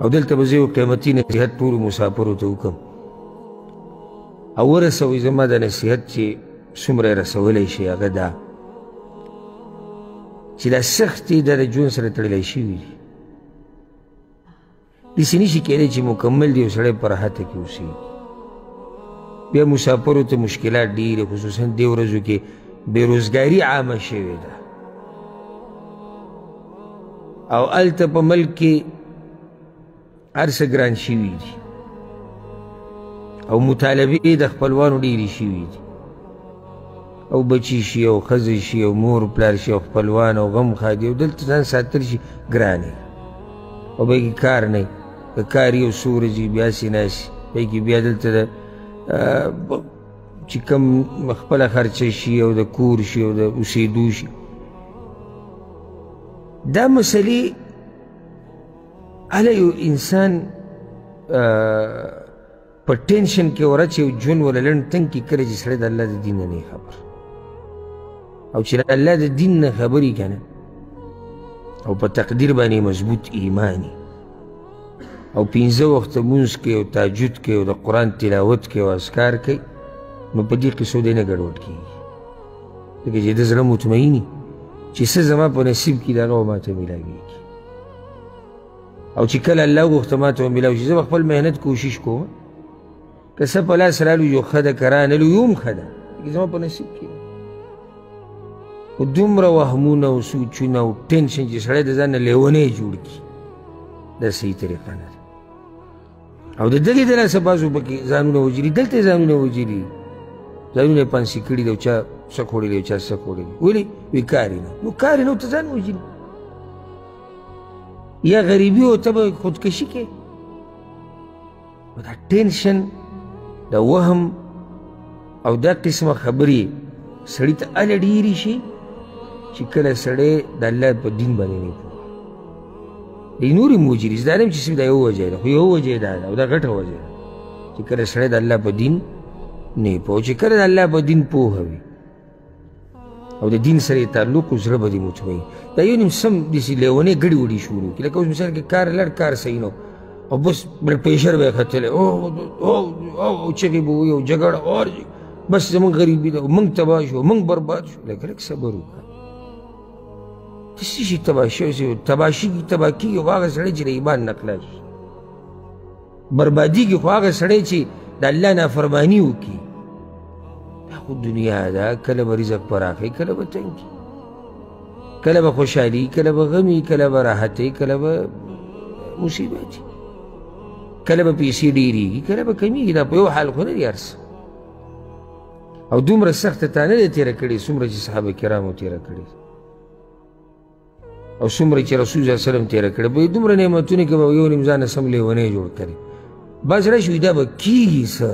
او دلته به زه یو قیمتي نصیحت ټولو مسافرو ته وکړم او ورسوئ زما د نصیحت چې څومره یې رسولی شي هغه دا چې دا سختې دا د ژوند سره تړلی شوي دي داسې نشي کېدی چې مکمل دی یو سړی په راحته کې اوسېږي بیا مسافرو ته مشکلات ډېرې خصوصا دې ورځو کې بېروزګاري عامه شوې ده او هلته په ملک کې هر څه ګران شوي دي او مطالبې د خپلوانو ډېرې شوي دي او بچي شي او ښځې شي او مور پلار شي او خپلوان او غم ښادي او دلته ځان ساتل شي ګران او به کې کار نه که کار یو څو ورځې بیا سې ناستي پای کې بیا دلته د چې کوم خپله خرچه شي او د کور شي او د اوسېدو شي دا مسلې هله یو انسان په ټینشن کې ورچ یو ژوند ولا لنډ تنګ کې کله چې سړی د الله د دین نه نه خبر او چې الله د دین نه خبر وي که نه او په تقدیر باندې مضبوط ایماني او 15 وخته لمونځ کوي او تهجد کوي او د قرآن تلاوت کوي او اذکار کوي نو په دې قصو دی نه ګډوډ کېږي ځکه چې د زړه مطمئني چې څه زما په نصیب کې د هغه به ماته میلاویږي او چې کله الله وغوښته ماته به میلاو شي زه به خپل محنت کوشش کوم که څه په لاس رالو یو ښه ده که رانهلو یو هم ښه ده ځکه زما په نصیب کې ده خو دومره وهمونه او سوچونه او ټینشن چې سړی د ځان نه لیونی جوړ کړي دا صحیح طریقه نه ده او د دغې د لاسه بعضو پکې ځانونه وجلي دلته یې ځانونه وجلي ځانونه یې پانسي کړي دي او چا څه خوړلي او چا څه خوړلي ولې وایي کار یې نه نو کار یې نه ته ځان وجلي یا غریبي او ته به خودکشي کوې دا ټینشن دا وهم او دا قسمه خبرې سړي ته هله ډېرې شي چې کله سړی د الله په دین باندې نه پوه دی نورې موجري زه دا نه یم چې صرف دا یو وجه ده خو یو وجه یې دا ده او دا غټه وجه ده چې کله سړی د الله په دین نه پوه چې کله د الله په دین پوهه وي او د دین سره یې تعلق و زړه به دې مطمئن دا یو نیم سم داسې لیونۍ ګډې وډې شروع کړي لکه اوس مثال کې کار لړ کار صحیح نه او بس بلډ پریشر به یې ختلی او چغې به وایي او جګړه اور بس زمونږ غریبي ده موږ تباه شو موږ برباد شو لږ لږ صبر وکړه ته څه شي تباه شوی تباه کېږي خو هغه سړی چې د ایمان نه خلاص شي بربادېږي خو هغه سړی چې د الله نافرماني وکړي دا خو دنیا ده کله به رزق پراخوي کله به تنګي کله به خوشحالي کله به غمي کله به راحتي کله به مصیبت کله به پیسې ډېرېږي کله به کمیږي دا په یو حال خو نه دي هر څه او دومره سخته تا نه دی تېره کړې څومره چې صحابه کرامو تېره کړې او څومره چې رسول صلی وسلم تېره کړې به دومره نعمتونه کې به یو نیم ځانه سم لیونی جوړ کړې بعض راشي وي دا به کېږي څه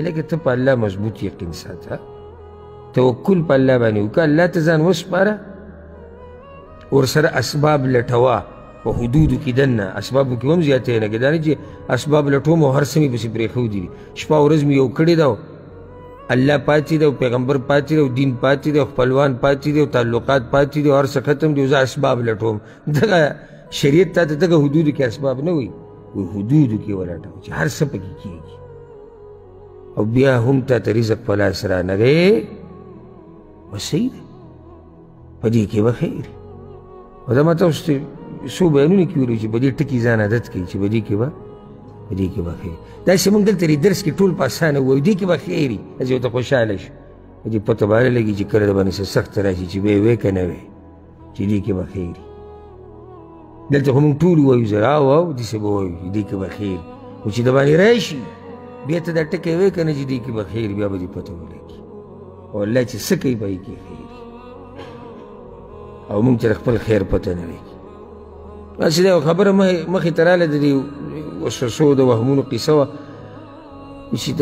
لکه ته په الله مضبوط یقین ساته توکل په الله باندې وکړه الله ته ځان وسپاره ورسره اسباب لټوه په حدودو کې دننه اسبابو کې هم زیاتی نه دا نه چې اسباب لټوم او هر څه مې پسې پرېښودي دي شپه ورځ مې یو کړې ده الله پاتې دی او پیغمبر پاتې دی او دین پاتې دی او خپلوان پاتې دی او تعلقات پاتې دی او هر څه ختم دی او زه اسباب لټوم دغه شریعت تا ته دغه حدودو کې اسباب نه وي وایي حدودو کې ولټوه چې هر څه پکې کېږي او بیا هم تا ته رزق په لاس رانغی و صحیح دی په دې کې به خیر او دا ما تاسو ته څو بیانونه کې ویلي چې په دې ټکي ځان عادت کوي چې په دې کې به خیر داسې موږ دلته درس کې ټول په اسانه ووایو دې کې به خیر وي داسې ورته خوشحاله شو په دې پته به نه لګي چې کله د باندې څه سخته راشي چې به یې وی که نه وی چې دې کې به خیر وي دلته خو موږ ټول ووایو زه او داسې به ووایو چې دې کې به خیر خو چې د باندې راشي بیا ته دا ټکی وی که نه چې دې کې به خیر بیا به دې پته ولګي او الله چې څه کوي به یې کې خیر او موږ چې د خپل خیر پته نه لګي داسې دا یو خبره مخې ته راله د دې وسوسو د وهمونو قصه وه چې د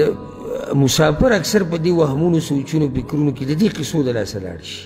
مسافر اکثر په دې وهمونو سوچونو فکرونو کې د دې قصو د لاسه لاړ شي